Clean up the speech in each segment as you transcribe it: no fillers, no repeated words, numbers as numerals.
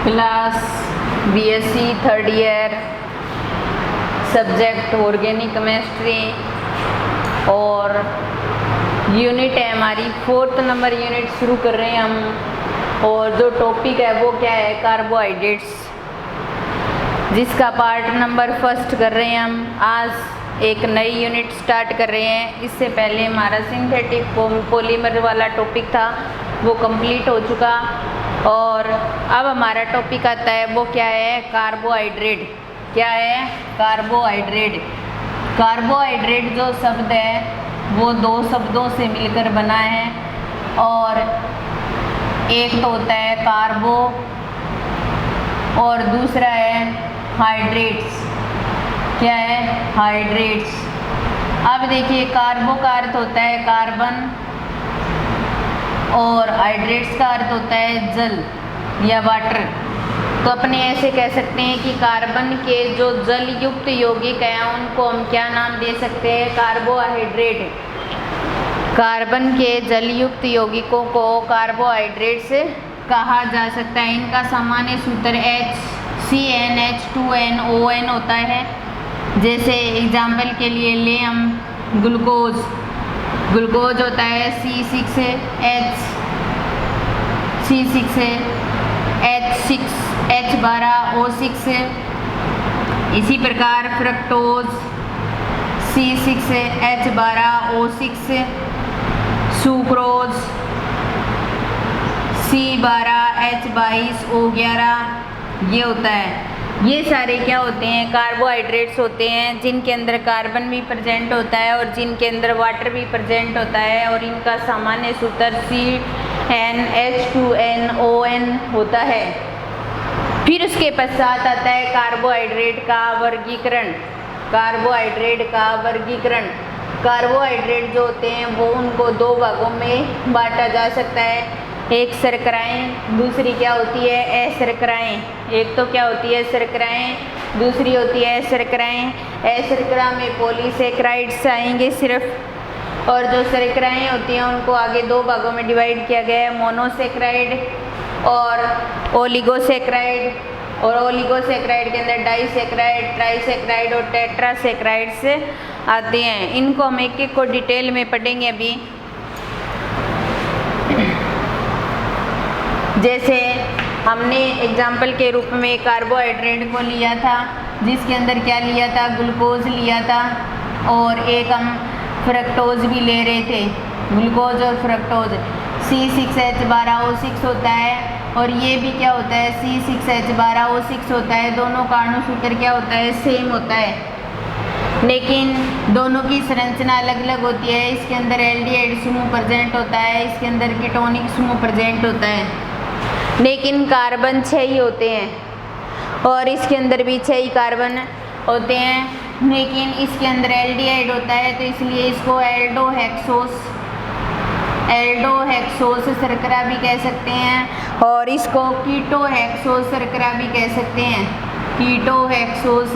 Class BSc third year, subject organic chemistry और unit है हमारी 4th नंबर यूनिट शुरू कर रहे हैं हम। और जो टॉपिक है वो क्या है, कार्बोहाइड्रेट्स, जिसका पार्ट नंबर 1 कर रहे हैं हम। आज एक नई यूनिट स्टार्ट कर रहे हैं। इससे पहले हमारा सिंथेटिक पॉलीमर वाला टॉपिक था, वो कंप्लीट हो चुका। और अब हमारा टॉपिक आता है वो क्या है, कार्बोहाइड्रेट। क्या है, कार्बोहाइड्रेट। कार्बोहाइड्रेट जो शब्द है वो 2 शब्दों से मिलकर बना है, और एक तो होता है कार्बो और दूसरा है हाइड्रेट्स। क्या है, हाइड्रेट्स। अब देखिए, कार्बो का अर्थ होता है कार्बन और हाइड्रेट्स का अर्थ होता है जल या वाटर। तो अपने ऐसे कह सकते हैं कि कार्बन के जो जल युक्त यौगिक हैं उनको हम क्या नाम दे सकते हैं, कार्बोहाइड्रेट। कार्बन के जल युक्त यौगिकों को कार्बोहाइड्रेट्स कहा जा सकता है। इनका सामान्य सूत्र HCnH2nOn होता है। जैसे एग्जाम्पल के लिए ले हम ग्लूकोज। ग्लूकोज होता है C6H12O6। इसी प्रकार फ्रक्टोज C6H12O6, सुक्रोज C12H22O11, ये होता है। ये सारे क्या होते हैं, कार्बोहाइड्रेट्स होते हैं, जिनके अंदर कार्बन भी प्रेजेंट होता है और जिनके अंदर वाटर भी प्रेजेंट होता है। और इनका सामान्य सूत्र CnH2nOn होता है। फिर उसके पश्चात आता है कार्बोहाइड्रेट का वर्गीकरण। कार्बोहाइड्रेट का वर्गीकरण, कार्बोहाइड्रेट जो होते हैं वो उनको 2 भागों में बांटा जा सकता है। एक शर्कराएं, दूसरी क्या होती है, अशर्कराएं। एक तो क्या होती है शर्कराएं, दूसरी होती है अशर्कराएं। अशर्करा में पॉलीसेकेराइड्स आएंगे सिर्फ, और जो शर्कराएं होती हैं उनको आगे 2 भागों में डिवाइड किया गया है, मोनोसेकेराइड और ओलिगोसेकेराइड। और ओलिगोसेकेराइड के अंदर डाइसेकेराइड, ट्राइसेकेराइड और टेट्रासेकेराइड्स आते हैं। इनको हम एक एक को डिटेल में पढ़ेंगे अभी। जैसे हमने एग्जाम्पल के रूप में कार्बोहाइड्रेट को लिया था, जिसके अंदर क्या लिया था, ग्लूकोज लिया था, और एक हम फ्रक्टोज भी ले रहे थे। ग्लूकोज और फ्रक्टोज C6H12O6 होता है, और ये भी क्या होता है, C6H12O6 होता है। दोनों का अणुसूत्र क्या होता है, सेम होता है, लेकिन दोनों की संरचना अलग अलग होती है। इसके अंदर एल्डिहाइड समूह प्रेजेंट होता है, इसके अंदर कीटोनिक समूह प्रेजेंट होता है, लेकिन कार्बन 6 ही होते हैं। और इसके अंदर भी 6 ही कार्बन होते हैं, लेकिन इसके अंदर एल्डिहाइड होता है, तो इसलिए इसको एल्डोहेक्सोस शर्करा भी कह सकते हैं, और इसको कीटोहेक्सोस शर्करा भी कह सकते हैं। कीटोहेक्सोस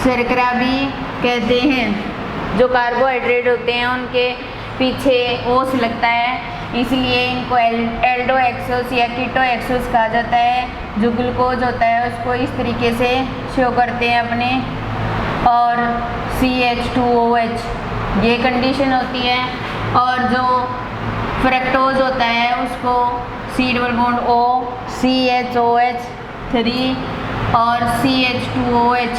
शर्करा भी कहते हैं। जो कार्बोहाइड्रेट होते हैं उनके पीछे ओस लगता है, इसलिए इनको एल्डोहेक्सोस या कीटोहेक्सोस कहा जाता है। जो ग्लूकोज होता है उसको इस तरीके से शो करते हैं अपने, और CH2OH ये कंडीशन होती है। और जो फ्रक्टोज होता है उसको C∪O CHOH3 और CH2OH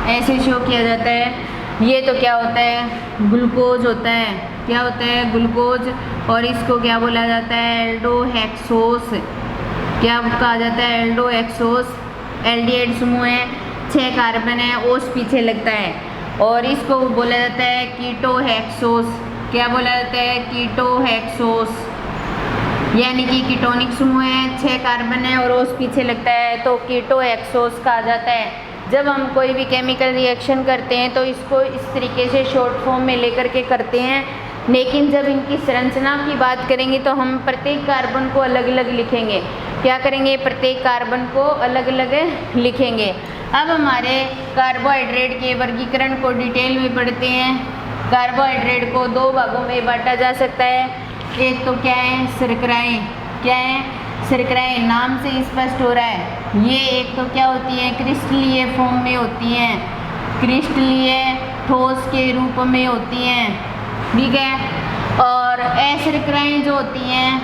ऐसे शो किया जाता है। ये तो क्या होता है, ग्लूकोज होता है। क्या होता है, ग्लूकोज। और इसको क्या बोला जाता है, एल्डोहेक्सोस। क्या कहा जाता है, एल्डोहेक्सोस। एल्डिहाइड समूह है, 6 कार्बन है, ओस पीछे लगता है, और इसको बोला जाता है कीटोहेक्सोस। क्या बोला जाता है, कीटोहेक्सोस, यानी कि कीटोनिक समूह है, 6 कार्बन है और ओस पीछे लगता है, तो कीटोहेक्सोस कहा जाता है। जब हम कोई भी केमिकल रिएक्शन करते हैं तो इसको इस तरीके से शॉर्ट फॉर्म में लेकर के करते हैं, लेकिन जब इनकी संरचना की बात करेंगे तो हम प्रत्येक कार्बन को अलग अलग लिखेंगे। क्या करेंगे, प्रत्येक कार्बन को अलग अलग लिखेंगे। अब हमारे कार्बोहाइड्रेट के वर्गीकरण को डिटेल में पढ़ते हैं। कार्बोहाइड्रेट को 2 भागों में बांटा जा सकता है। एक तो क्या है, शर्कराएं। क्या है, शर्कराएं नाम से स्पष्ट हो रहा है। ये एक तो क्या होती है, क्रिस्टलीय फॉर्म में होती हैं, क्रिस्टलीय ठोस के रूप में होती हैं, ठीक है। और अशर्कराएं जो होती हैं,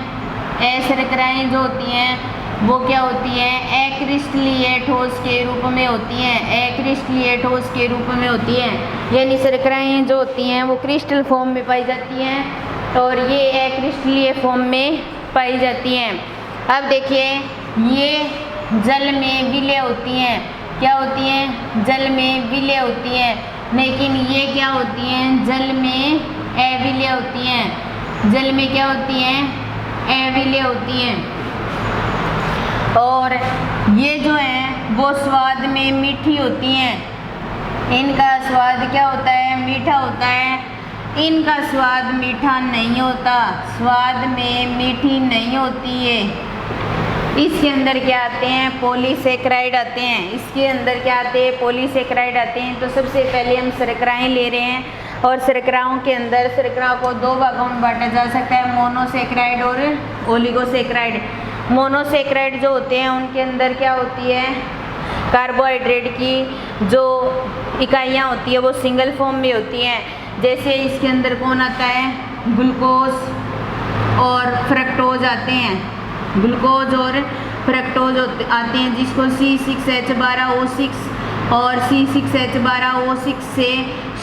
अशर्कराएं जो होती हैं वो क्या होती हैं, अक्रिस्टलीय ठोस के रूप में होती हैं, अक्रिस्टलीय ठोस के रूप में होती हैं। यानी शर्कराएं जो होती हैं वो क्रिस्टल फॉर्म में पाई जाती हैं और ये अक्रिस्टलीय फॉर्म में पाई जाती हैं। अब देखिए ये जल में विलय होती हैं, क्या होती हैं, जल में विलय होती हैं, लेकिन ये क्या होती हैं, जल में अविलय होती हैं, जल में क्या होती हैं, अविलय होती हैं। और ये जो है वो स्वाद में मीठी होती हैं, इनका स्वाद क्या होता है, मीठा होता है, इनका स्वाद मीठा नहीं होता, स्वाद में मीठी नहीं होती है। इसके अंदर क्या आते हैं, पॉलीसेकेराइड आते हैं, इसके अंदर क्या आते हैं, पॉलीसेकेराइड आते हैं। तो सबसे पहले हम शर्कराएं ले रहे हैं और शर्कराओं के अंदर शर्करा को दो भागों में बांटा जा सकता है, मोनोसेकेराइड और ओलिगोसेकेराइड। मोनोसेकेराइड जो होते हैं उनके अंदर क्या होती है, कार्बोहाइड्रेट की जो इकाइयाँ होती है वो सिंगल फॉर्म में होती हैं। जैसे इसके अंदर कौन आता है, ग्लूकोज और फ्रक्टोज आते हैं, ग्लूकोज और फ्रक्टोज आते हैं, जिसको C6H12O6 और C6H12O6 से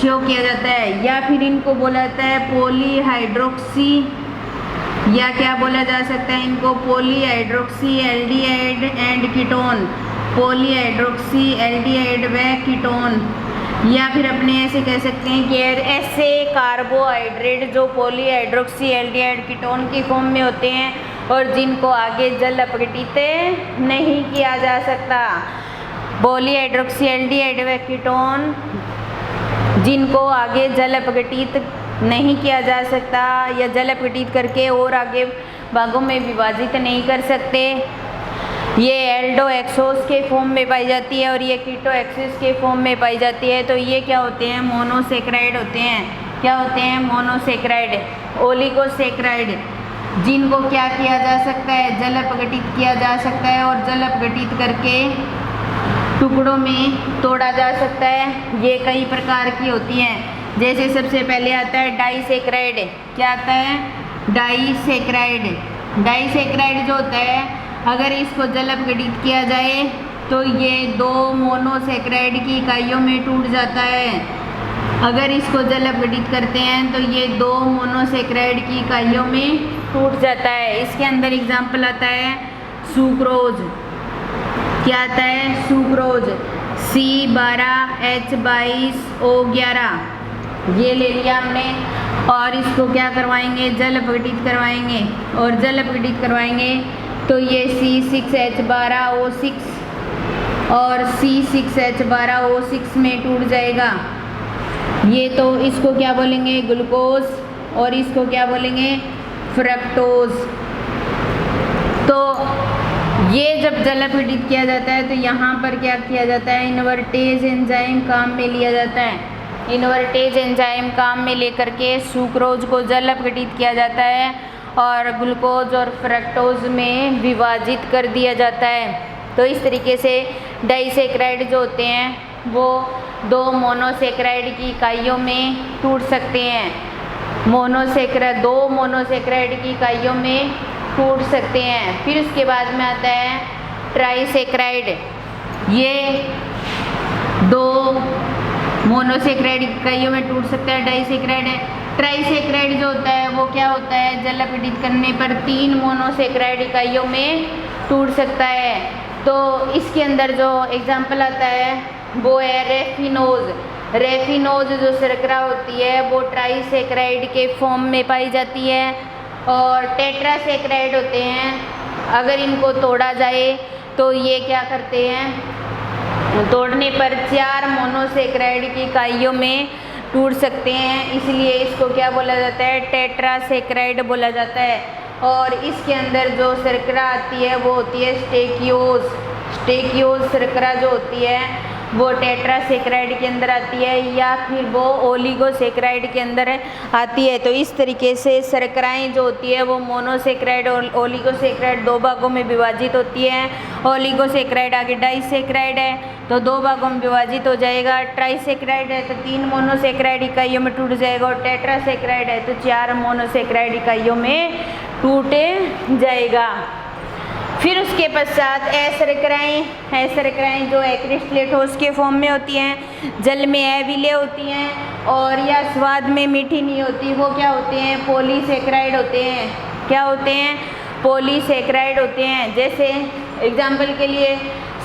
शो किया जाता है, या फिर इनको बोला जाता है पॉलीहाइड्रोक्सी, या क्या बोला जा सकता है इनको, polyhydroxy aldehyde and ketone, polyhydroxy aldehyde व कीटोन, या फिर अपने ऐसे कह सकते हैं कि ऐसे कार्बोहाइड्रेट जो पॉलीहाइड्रोक्सी एल्डिहाइड कीटोन की फॉर्म में होते हैं और जिनको आगे जल अपघटित नहीं किया जा सकता। पॉलीहाइड्रोक्सी एल्डिहाइड व कीटोन जिनको आगे जल अपघटित नहीं किया जा सकता या जल अपघटित करके और आगे भागों में विभाजित नहीं कर सकते, ये एल्डोएक्सोस के फॉर्म में पाई जाती है और ये कीटोएक्सिस के फॉर्म में पाई जाती है। तो ये क्या होते हैं, मोनोसेकेराइड होते हैं, क्या होते हैं, मोनोसेकेराइड। ओलिगोसेकेराइड जिनको क्या किया जा सकता है, जल अपघटित किया जा सकता है और जल अपघटित करके टुकड़ों में तोड़ा जा सकता है, ये कई प्रकार की होती हैं। जैसे सबसे पहले आता है डाइसेकेराइड, क्या आता है, डाइसेकेराइड। डाइसेकेराइड जो होता है अगर इसको जल अपघटित किया जाए तो ये दो मोनोसेकेराइड की इकाइयों में टूट जाता है। अगर इसको जल अपघटित करते हैं तो ये दो मोनोसेकेराइड की इकाइयों में टूट जाता है। इसके अंदर एग्जाम्पल आता है सुक्रोज, क्या आता है, सुक्रोज, C12H22O11, ये ले लिया हमने और इसको क्या करवाएंगे, जल अपघटित करवाएंगे और जल अपघटित करवाएंगे तो ये C6H12O6 और C6H12O6 में टूट जाएगा। ये तो इसको क्या बोलेंगे, ग्लूकोज, और इसको क्या बोलेंगे, फ्रक्टोज। तो ये जब जल अपघटित किया जाता है तो यहाँ पर क्या किया जाता है, इन्वर्टेज एंजाइम काम में लिया जाता है। इन्वर्टेज एंजाइम काम में लेकर के सुक्रोज को जल अपघटित किया जाता है और ग्लूकोज और फ्रक्टोज में विभाजित कर दिया जाता है। तो इस तरीके से डाइसेकेराइड जो होते हैं वो दो मोनोसेकेराइड की इकाइयों में टूट सकते हैं, दो मोनोसेकेराइड की इकाइयों में टूट सकते हैं। फिर उसके बाद में आता है ट्राइसेकेराइड, ये दो मोनोसेकेराइड इकाइयों में टूट सकता है, डाइसेकेराइड है। ट्राइसेकेराइड जो होता है वो क्या होता है, जल अपघटित करने पर 3 मोनोसेकेराइड इकाइयों में टूट सकता है। तो इसके अंदर जो एग्जाम्पल आता है वो है रेफिनोज। रेफिनोज जो शर्करा होती है वो ट्राइसेकेराइड के फॉर्म में पाई जाती है और टेट्रासेकेराइड होते हैं, अगर इनको तोड़ा जाए तो ये क्या करते हैं, तोड़ने पर 4 मोनोसेकेराइड की इकाइयों में टूट सकते हैं, इसलिए इसको क्या बोला जाता है, टेट्रासेकेराइड बोला जाता है। और इसके अंदर जो शर्करा आती है वो होती है स्टेकियोज। स्टेकियोज शर्करा जो होती है वो टेट्रासेक्राइड के अंदर आती है या फिर वो ओलिगोसेक्राइड के अंदर आती है। तो इस तरीके से शर्कराएं जो होती है वो मोनोसेक्राइड और ओलिगोसेक्राइड दो भागों में विभाजित होती है। ओलिगोसेक्राइड आगे डाइसेक्राइड है तो दो भागों में विभाजित हो जाएगा। ट्राइसेक्राइड है तो 3 मोनोसेक्राइड इकाइयों में टूट जाएगा और टेट्रासेक्राइड है तो 4 मोनोसेक्राइड इकाइयों में टूट जाएगा। फिर उसके पश्चात अशर्कराएं जो एक्रिस्टलेटोस के फॉर्म में होती हैं, जल में अविलेय होती हैं और या स्वाद में मीठी नहीं होती, वो क्या होते हैं? पॉलीसेक्राइड होते हैं। क्या होते हैं? पॉलीसेक्राइड होते हैं। जैसे एग्जाम्पल के लिए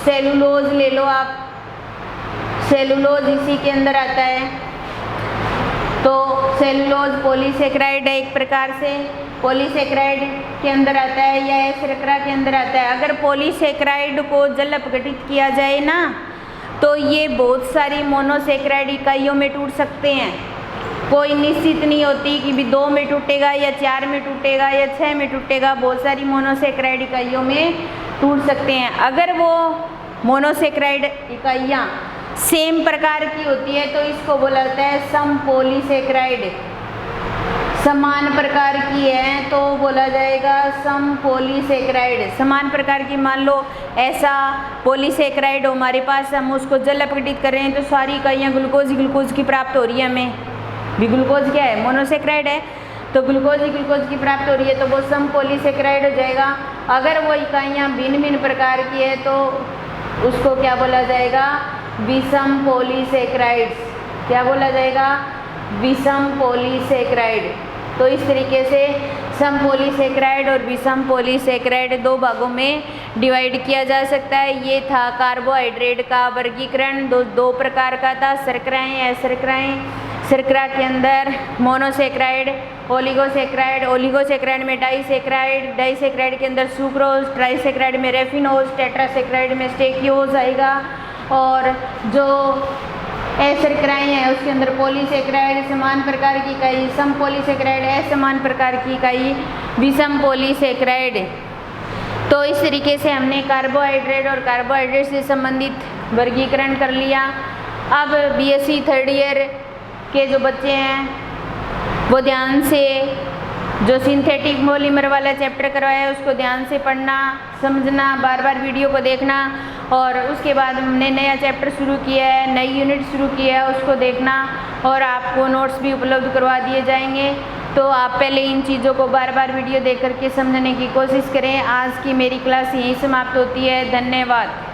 सेलुलोज ले लो आप, सेलुलोज इसी के अंदर आता है। तो सेलुलोज पॉलीसेक्राइड है, एक प्रकार से पॉलीसेक्राइड के अंदर आता है या शर्करा के अंदर आता है। अगर पॉलीसेक्राइड को जल अपघटित किया जाए ना तो ये बहुत सारी मोनोसेक्राइड इकाइयों में टूट सकते हैं। कोई निश्चित नहीं होती कि भी 2 में टूटेगा या 4 में टूटेगा या 6 में टूटेगा, बहुत सारी मोनोसेक्राइड इकाइयों में टूट सकते हैं। अगर वो मोनोसेक्राइड इकाइयाँ सेम प्रकार की होती है तो इसको बोला जाता है समपॉलीसेक्राइड। समान प्रकार की है तो बोला जाएगा समपॉलीसेक्राइड। समान प्रकार की, मान लो ऐसा पॉलीसेक्राइड हमारे पास, हम उसको जल अपघटित कर रहे हैं तो सारी इकाइयाँ ग्लूकोज की प्राप्त हो रही है। हमें भी ग्लूकोज क्या है? मोनोसेक्राइड है तो ग्लूकोज की प्राप्त हो रही है तो वो समपॉलीसेक्राइड हो जाएगा। अगर वो इकाइयाँ भिन्न भिन्न प्रकार की है तो उसको क्या बोला जाएगा? विषम पॉलीसेक्राइड्स। क्या बोला जाएगा? विषम पॉलीसेक्राइड। तो इस तरीके से समपॉलीसेक्राइड और विषम पॉलीसेक्राइड दो भागों में डिवाइड किया जा सकता है। ये था कार्बोहाइड्रेट का वर्गीकरण। दो प्रकार का था, शर्कराएं, अशर्कराएं। शर्करा के अंदर मोनोसेक्राइड, ओलिगोसेक्राइड में डाइसेक्राइड के अंदर सुक्रोज, ट्राइसेक्राइड में रेफिनोज, टेट्रासेक्राइड में स्टेकियोज आएगा। और जो अशर्कराएं हैं उसके अंदर पॉलीसेक्राइड समान प्रकार की इकाई, सम पॉलीसेक्राइड असमान प्रकार की इकाई विषम पॉलीसेक्राइड। तो इस तरीके से हमने कार्बोहाइड्रेट और कार्बोहाइड्रेट से संबंधित वर्गीकरण कर लिया। अब बीएससी थर्ड ईयर के जो बच्चे हैं वो ध्यान से जो सिंथेटिक पॉलीमर वाला चैप्टर करवाया है उसको ध्यान से पढ़ना, समझना, बार बार वीडियो को देखना। और उसके बाद हमने नया चैप्टर शुरू किया है, नई यूनिट शुरू की है, उसको देखना और आपको नोट्स भी उपलब्ध करवा दिए जाएंगे। तो आप पहले इन चीज़ों को बार बार वीडियो देख करके समझने की कोशिश करें। आज की मेरी क्लास यहीं समाप्त होती है। धन्यवाद।